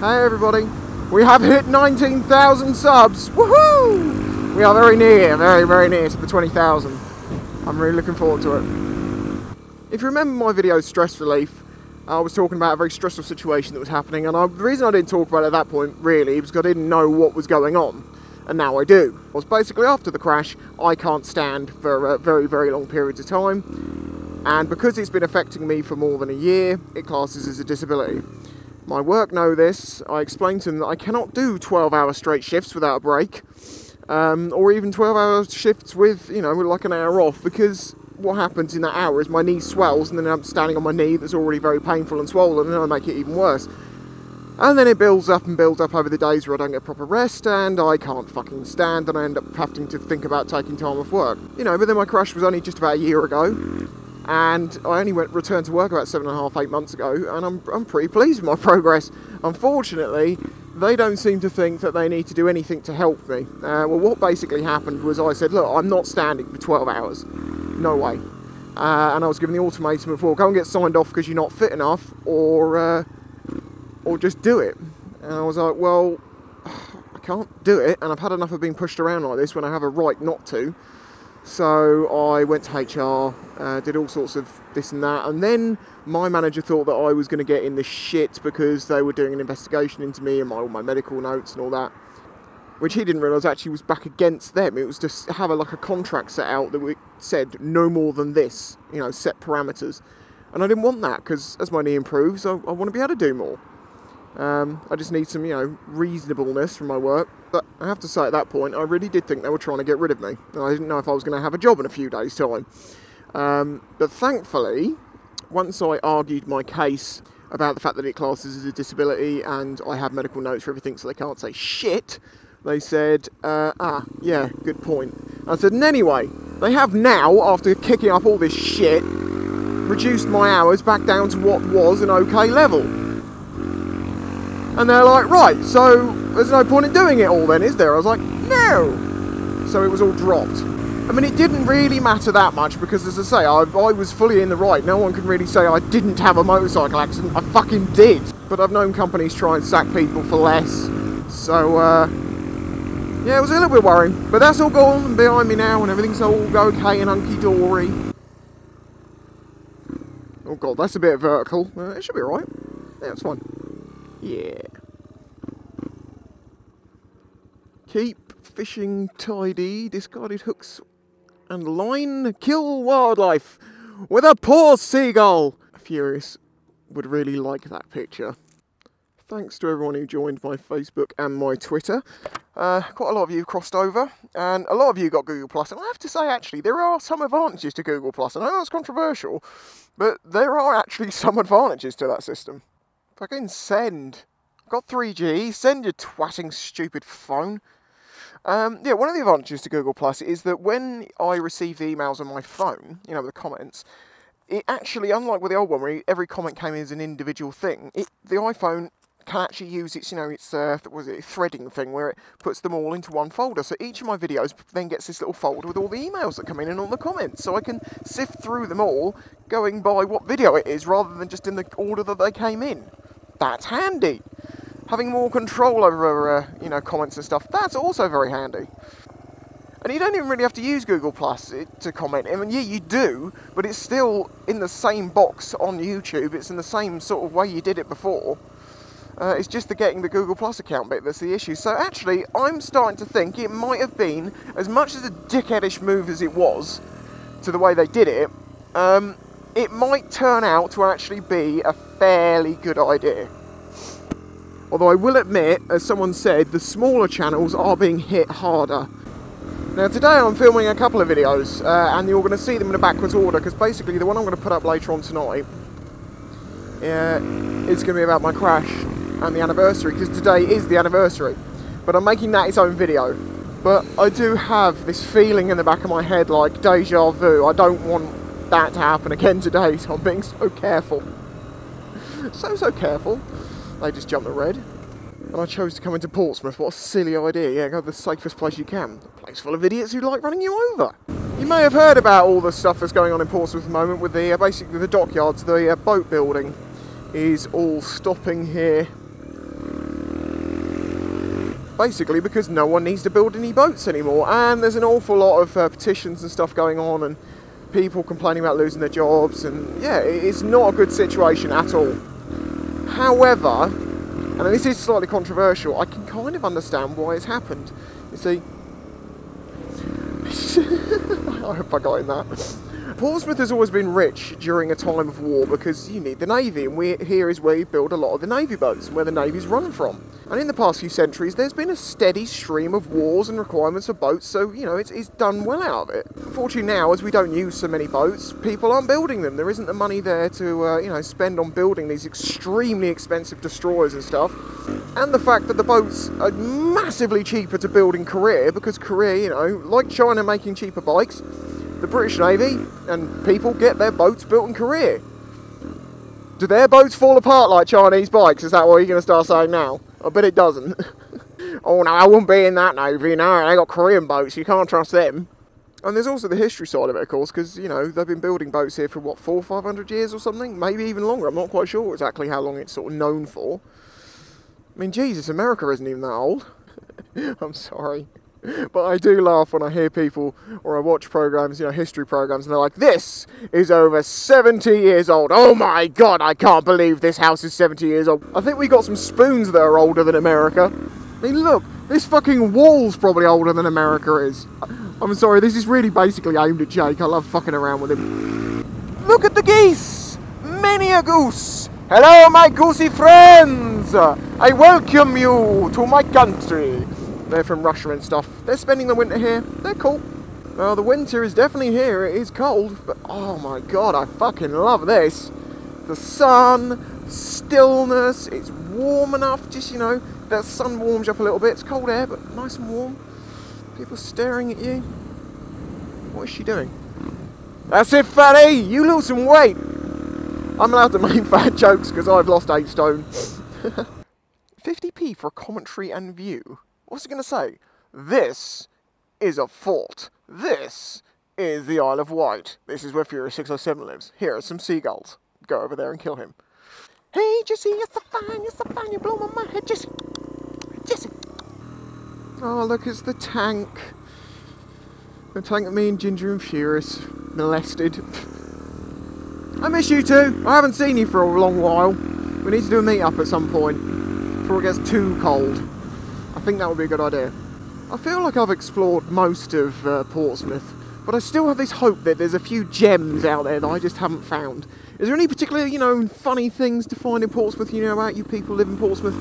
Hey everybody, we have hit 19,000 subs. Woohoo! We are very near, very near to the 20,000. I'm really looking forward to it. If you remember my video Stress Relief, I was talking about a very stressful situation that was happening, and the reason I didn't talk about it at that point really was because I didn't know what was going on, and now I do. It was basically after the crash, I can't stand for very long periods of time, and because it's been affecting me for more than a year, it classes as a disability. My work know this. I explained to them that I cannot do 12-hour straight shifts without a break, or even 12-hour shifts with, you know, like an hour off, because what happens in that hour is my knee swells, and then I'm standing on my knee that's already very painful and swollen, and I make it even worse. And then it builds up and builds up over the days where I don't get proper rest, and I can't fucking stand, and I end up having to think about taking time off work. You know, but then my crash was only just about a year ago, and I only returned to work about 7.5, 8 months ago, and I'm pretty pleased with my progress. Unfortunately, they don't seem to think that they need to do anything to help me. Well, what basically happened was I said, look, I'm not standing for 12 hours. No way. And I was given the ultimatum of, well, go and get signed off because you're not fit enough, or just do it. And I was like, well, I can't do it, and I've had enough of being pushed around like this when I have a right not to. So I went to HR, did all sorts of this and that, and then my manager thought that I was going to get in the shit because they were doing an investigation into me and all my medical notes and all that, which he didn't realise actually was back against them. It was to have a contract set out that said no more than this, you know, set parameters. And I didn't want that, because as my knee improves, I want to be able to do more. I just need some, you know, reasonableness from my work. But I have to say, at that point, I really did think they were trying to get rid of me. And I didn't know if I was going to have a job in a few days' time. But thankfully, once I argued my case about the fact that it classes as a disability and I have medical notes for everything so they can't say shit, they said, yeah, good point. I said, and anyway, they have now, after kicking up all this shit, reduced my hours back down to what was an okay level. And they're like, right, so there's no point in doing it all then, is there? I was like, no! So it was all dropped. I mean, it didn't really matter that much because, as I say, I was fully in the right. No one can really say I didn't have a motorcycle accident. I fucking did. But I've known companies try and sack people for less. So, yeah, it was a little bit worrying. But that's all gone and behind me now, and everything's all okay and hunky-dory. Oh god, that's a bit vertical. It should be alright. Yeah, it's fine. Yeah. Keep fishing tidy, discarded hooks and line, kill wildlife with a poor seagull. Furious would really like that picture. Thanks to everyone who joined my Facebook and my Twitter. Quite a lot of you crossed over, and a lot of you got Google+. And I have to say, actually, there are some advantages to Google+. I know that's controversial, but there are actually some advantages to that system. Fucking send. Got 3G, send your twatting stupid phone. Yeah, one of the advantages to Google Plus is that when I receive the emails on my phone, you know, the comments, it actually, unlike with the old one where every comment came in as an individual thing, the iPhone can actually use its, you know, its threading thing where it puts them all into one folder. So each of my videos then gets this little folder with all the emails that come in and all the comments. So I can sift through them all, going by what video it is, rather than just in the order that they came in. That's handy. Having more control over, you know, comments and stuff, that's also very handy. And you don't even really have to use Google Plus to comment. I mean, yeah, you do, but it's still in the same box on YouTube. It's in the same sort of way you did it before. It's just getting the Google Plus account bit that's the issue. So actually, I'm starting to think it might have been, as much as a dickheadish move as it was, to the way they did it, it might turn out to actually be a fairly good idea. Although I will admit, as someone said, the smaller channels are being hit harder. Now today I'm filming a couple of videos, and you're going to see them in a backwards order, because basically the one I'm going to put up later on tonight is going to be about my crash and the anniversary, because today is the anniversary. But I'm making that its own video. But I do have this feeling in the back of my head like deja vu. I don't want that to happen again today, so I'm being so careful. So careful. They just jumped at red. And I chose to come into Portsmouth. What a silly idea. Yeah, go to the safest place you can. A place full of idiots who like running you over. You may have heard about all the stuff that's going on in Portsmouth at the moment with the basically the dockyards. The boat building is all stopping here. Basically because no one needs to build any boats anymore, and there's an awful lot of petitions and stuff going on, and people complaining about losing their jobs, and yeah, it's not a good situation at all. However, and this is slightly controversial, I can kind of understand why it's happened. You see, I hope I got in that. Portsmouth has always been rich during a time of war because you need the Navy, and here is where you build a lot of the Navy boats, and where the Navy's run from. And in the past few centuries, there's been a steady stream of wars and requirements of boats, so, you know, it's done well out of it. Unfortunately now, as we don't use so many boats, people aren't building them. There isn't the money there to, you know, spend on building these extremely expensive destroyers and stuff. And the fact that the boats are massively cheaper to build in Korea, because Korea, you know, like China making cheaper bikes, the British Navy and people get their boats built in Korea. Do their boats fall apart like Chinese bikes? Is that what you're going to start saying now? I bet it doesn't. Oh no, I wouldn't be in that Navy. No, they got Korean boats, you can't trust them. And there's also the history side of it, of course, because, you know, they've been building boats here for, what, 400 or 500 years or something? Maybe even longer. I'm not quite sure exactly how long it's sort of known for. I mean, Jesus, America isn't even that old. I'm sorry. But I do laugh when I hear people, or I watch programs, you know, history programs, and they're like, this is over 70 years old. Oh my God, I can't believe this house is 70 years old. I think we got some spoons that are older than America. I mean, look, this fucking wall's probably older than America is. I'm sorry, this is really basically aimed at Jake. I love fucking around with him. Look at the geese! Many a goose! Hello, my goosey friends! I welcome you to my country. They're from Russia and stuff. They're spending the winter here. They're cool. Well, the winter is definitely here. It is cold, but oh my God, I fucking love this. The sun, stillness, it's warm enough, just, you know, the sun warms you up a little bit. It's cold air, but nice and warm. People staring at you. What is she doing? That's it, fatty! You lose some weight! I'm allowed to make fat jokes because I've lost 8 stone. 50p for a commentary and view. What's it going to say? This is a fort. This is the Isle of Wight. This is where Furious 607 lives. Here are some seagulls. Go over there and kill him. Hey, Jesse, you're so fine, you blow my mind, Jesse. Jesse. Oh, look, it's the tank. The tank that me and Ginger and Furious molested. I miss you two. I haven't seen you for a long while. We need to do a meet-up at some point before it gets too cold. I think that would be a good idea. I feel like I've explored most of Portsmouth, but I still have this hope that there's a few gems out there that I just haven't found. Is there any particular, you know, funny things to find in Portsmouth, you know about, you people live in Portsmouth,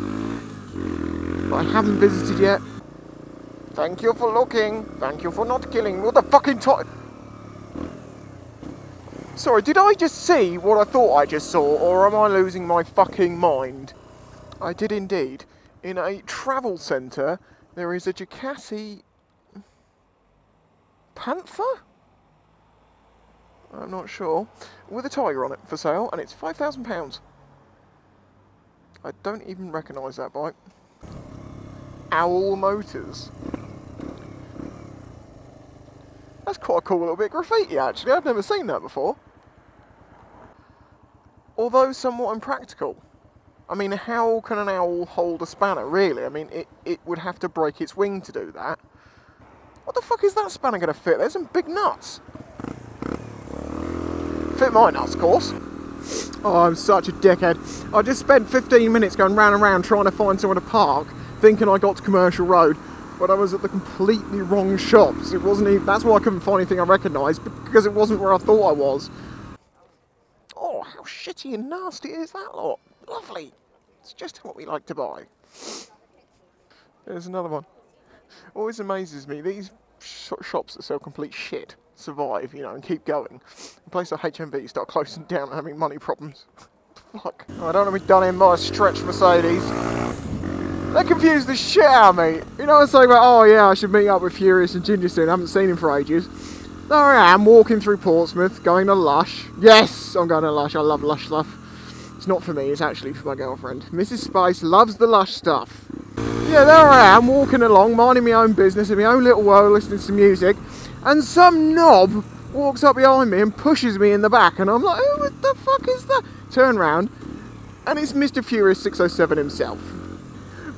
that I haven't visited yet? Thank you for looking. Thank you for not killing me. What the fucking time? Sorry, did I just see what I thought I just saw, or am I losing my fucking mind? I did indeed. In a travel centre, there is a Ducati Panther? I'm not sure. With a tiger on it for sale, and it's £5,000. I don't even recognise that bike. Owl Motors. That's quite a cool little bit of graffiti, actually. I've never seen that before. Although somewhat impractical. I mean, how can an owl hold a spanner, really? I mean, it would have to break its wing to do that. What the fuck is that spanner going to fit? There's some big nuts. Fit my nuts, of course. Oh, I'm such a dickhead. I just spent 15 minutes going round and round trying to find somewhere to park, thinking I got to Commercial Road, but I was at the completely wrong shops. It wasn't even, that's why I couldn't find anything I recognised, because it wasn't where I thought I was. Oh, how shitty and nasty is that lot? Lovely. It's just what we like to buy. There's another one. Always amazes me, these shops that sell complete shit survive, you know, and keep going. In places like HMV start closing down and having money problems. Fuck. I don't want to be done in by a stretched Mercedes. They confuse the shit out of me. You know what I'm saying about, oh yeah, I should meet up with Furious and Ginger soon. I haven't seen him for ages. There I am, walking through Portsmouth, going to Lush. Yes, I'm going to Lush. I love Lush stuff. It's not for me, it's actually for my girlfriend. Mrs. Spice loves the Lush stuff. Yeah, there I am, walking along, minding my own business in my own little world, listening to some music, and some knob walks up behind me and pushes me in the back, and I'm like, oh, what the fuck is that? Turn round, and it's Mr. Furious 607 himself.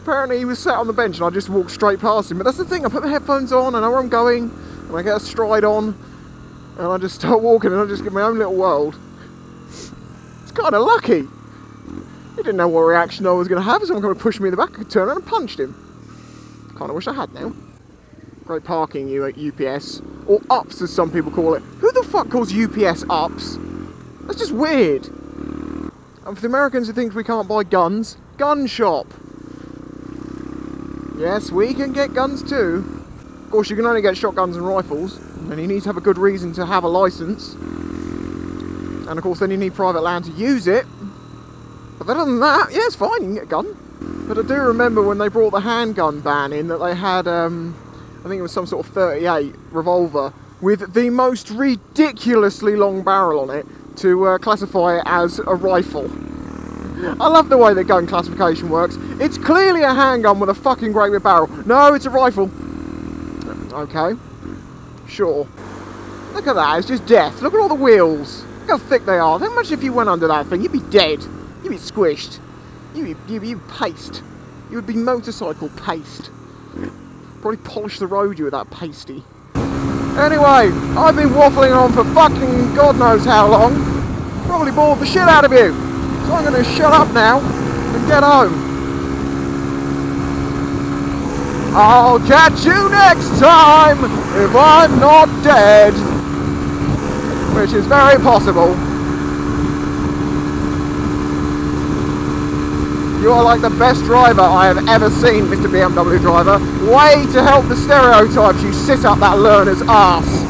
Apparently he was sat on the bench and I just walked straight past him. But that's the thing, I put my headphones on, I know where I'm going, and I get a stride on, and I just start walking and I just get my own little world. It's kind of lucky. He didn't know what reaction I was going to have. If someone going to push me in the back, I could turn around and punched him. Kind of wish I had now. Great parking, you at UPS. Or ups, as some people call it. Who the fuck calls UPS ups? That's just weird. And for the Americans who think we can't buy guns, gun shop. Yes, we can get guns too. Of course, you can only get shotguns and rifles, and you need to have a good reason to have a license. And of course, then you need private land to use it. But other than that, yeah, it's fine, you can get a gun. But I do remember when they brought the handgun ban in, that they had, I think it was some sort of 38 revolver with the most ridiculously long barrel on it to classify it as a rifle. I love the way the gun classification works. It's clearly a handgun with a fucking great big barrel. No, it's a rifle. Okay, sure. Look at that, it's just death. Look at all the wheels. Look how thick they are. Imagine if you went under that thing, you'd be dead. You'd be squished. You'd be paste. You would be motorcycle paste. Probably polish the road you with that pasty. Anyway, I've been waffling on for fucking God knows how long. Probably bored the shit out of you. So I'm going to shut up now and get home. I'll catch you next time if I'm not dead. Which is very possible. You are like the best driver I have ever seen, Mr. BMW driver. Way to help the stereotypes you sit up that learner's arse.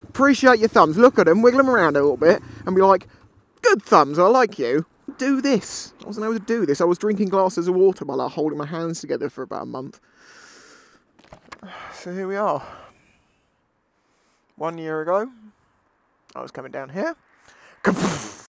Appreciate your thumbs. Look at them, wiggle them around a little bit, and be like, good thumbs, I like you. Do this. I wasn't able to do this. I was drinking glasses of water by like holding my hands together for about a month. So here we are. 1 year ago, I was coming down here.